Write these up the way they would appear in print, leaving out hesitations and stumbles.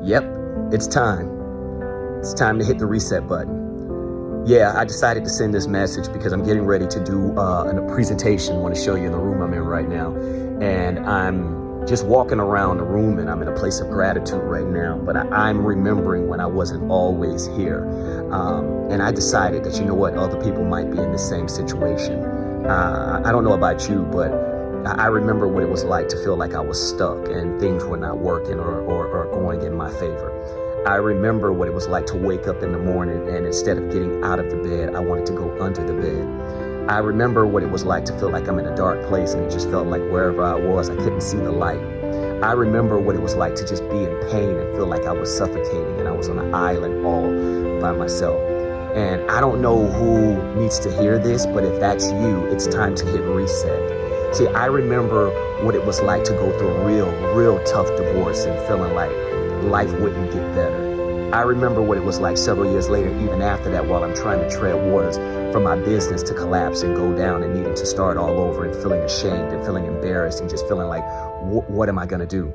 Yep, it's time. It's time to hit the reset button. Yeah, I decided to send this message because I'm getting ready to do a presentation. I want to show you the room I'm in right now. And I'm just walking around the room and I'm in a place of gratitude right now. But I'm remembering when I wasn't always here. And I decided that, you know what, other people might be in the same situation. I don't know about you, but I remember what it was like to feel like I was stuck and things were not working or going in my favor. I remember what it was like to wake up in the morning and instead of getting out of the bed, I wanted to go under the bed. I remember what it was like to feel like I'm in a dark place and it just felt like wherever I was, I couldn't see the light. I remember what it was like to just be in pain and feel like I was suffocating and I was on an island all by myself. And I don't know who needs to hear this, but if that's you, it's time to hit reset. See, I remember what it was like to go through a real tough divorce and feeling like life wouldn't get better. I remember what it was like several years later, even after that, while I'm trying to tread waters for my business to collapse and go down and needing to start all over and feeling ashamed and feeling embarrassed and just feeling like, what am I going to do?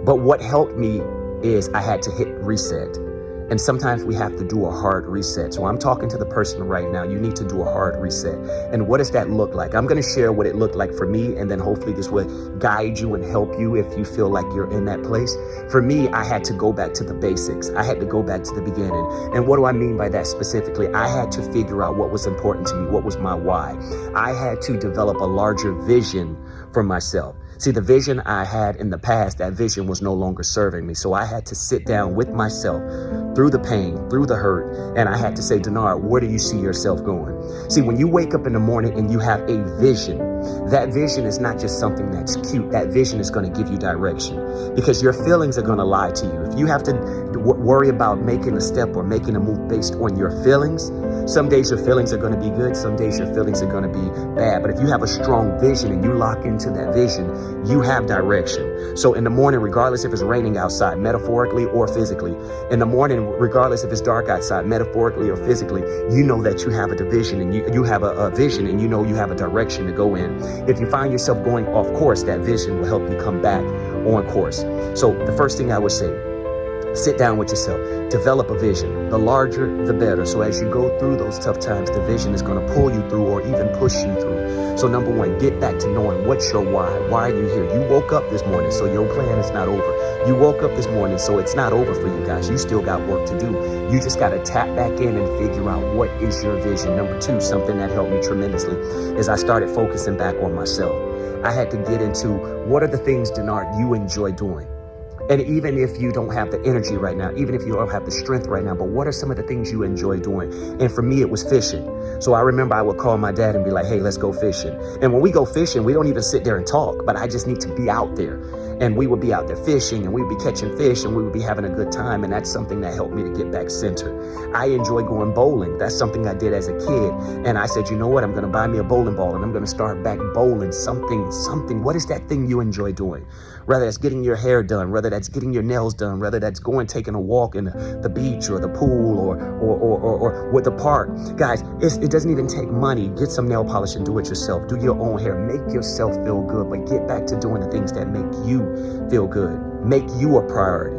But what helped me is I had to hit reset. And sometimes we have to do a hard reset. So I'm talking to the person right now. You need to do a hard reset. And what does that look like? I'm going to share what it looked like for me. And then hopefully this will guide you and help you if you feel like you're in that place. For me, I had to go back to the basics. I had to go back to the beginning. And what do I mean by that specifically? I had to figure out what was important to me. What was my why? I had to develop a larger vision for myself. See, the vision I had in the past, that vision was no longer serving me. So I had to sit down with myself through the pain, through the hurt, and I had to say, Denard, where do you see yourself going? See, when you wake up in the morning and you have a vision, that vision is not just something that's cute. That vision is going to give you direction because your feelings are going to lie to you. If you have to worry about making a step or making a move based on your feelings, some days your feelings are going to be good. Some days your feelings are going to be bad. But if you have a strong vision and you lock into that vision, you have direction. So in the morning, regardless if it's raining outside, metaphorically or physically, in the morning, regardless if it's dark outside, metaphorically or physically, you know that you have a division and you have a vision and you know you have a direction to go in. If you find yourself going off course, that vision will help you come back on course. So the first thing I would say, sit down with yourself, develop a vision. The larger, the better. So as you go through those tough times, the vision is going to pull you through or even push you through. So number one, get back to knowing what's your why. Why are you here? You woke up this morning, so your plan is not over. You woke up this morning, so it's not over for you guys. You still got work to do. You just got to tap back in and figure out what is your vision. Number two, something that helped me tremendously is I started focusing back on myself. I had to get into what are the things, Denard, you enjoy doing? And even if you don't have the energy right now, even if you don't have the strength right now, but what are some of the things you enjoy doing? And for me, it was fishing. So I remember I would call my dad and be like, hey, let's go fishing. And when we go fishing, we don't even sit there and talk, but I just need to be out there. And we would be out there fishing and we'd be catching fish and we would be having a good time. And that's something that helped me to get back centered. I enjoy going bowling. That's something I did as a kid. And I said, you know what? I'm going to buy me a bowling ball and I'm going to start back bowling something. What is that thing you enjoy doing? Whether that's getting your hair done, whether that's getting your nails done, whether that's taking a walk in the beach or the pool or with the park. Guys, it doesn't even take money. Get some nail polish and do it yourself. Do your own hair. Make yourself feel good, but get back to doing the things that make you feel good. Make you a priority.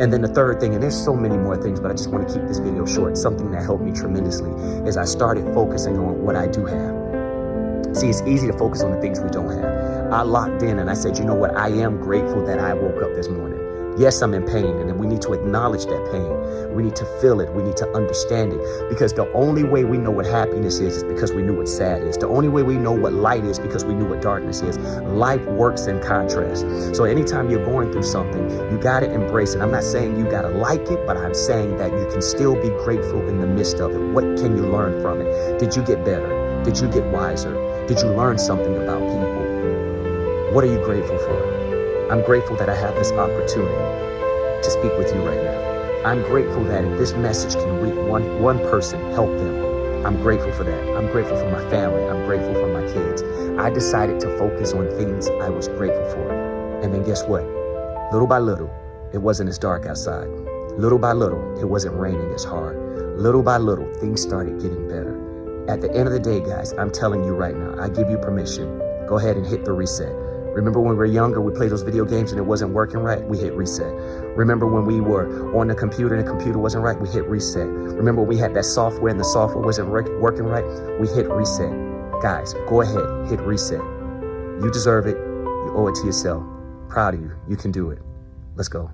And then the third thing, and there's so many more things, but I just want to keep this video short. Something that helped me tremendously is I started focusing on what I do have. See, it's easy to focus on the things we don't have. I locked in and I said, you know what? I am grateful that I woke up this morning. Yes, I'm in pain, and then we need to acknowledge that pain. We need to feel it. We need to understand it, because the only way we know what happiness is because we knew what sad is. The only way we know what light is because we knew what darkness is. Life works in contrast. So anytime you're going through something, you got to embrace it. I'm not saying you got to like it, but I'm saying that you can still be grateful in the midst of it. What can you learn from it? Did you get better? Did you get wiser? Did you learn something about people? What are you grateful for? I'm grateful that I have this opportunity to speak with you right now. I'm grateful that if this message can reach one person, help them. I'm grateful for that. I'm grateful for my family. I'm grateful for my kids. I decided to focus on things I was grateful for. And then guess what? Little by little, it wasn't as dark outside. Little by little, it wasn't raining as hard. Little by little, things started getting better. At the end of the day, guys, I'm telling you right now, I give you permission. Go ahead and hit the reset. Remember when we were younger, we played those video games and it wasn't working right? We hit reset. Remember when we were on the computer and the computer wasn't right? We hit reset. Remember when we had that software and the software wasn't working right? We hit reset. Guys, go ahead, hit reset. You deserve it. You owe it to yourself. Proud of you. You can do it. Let's go.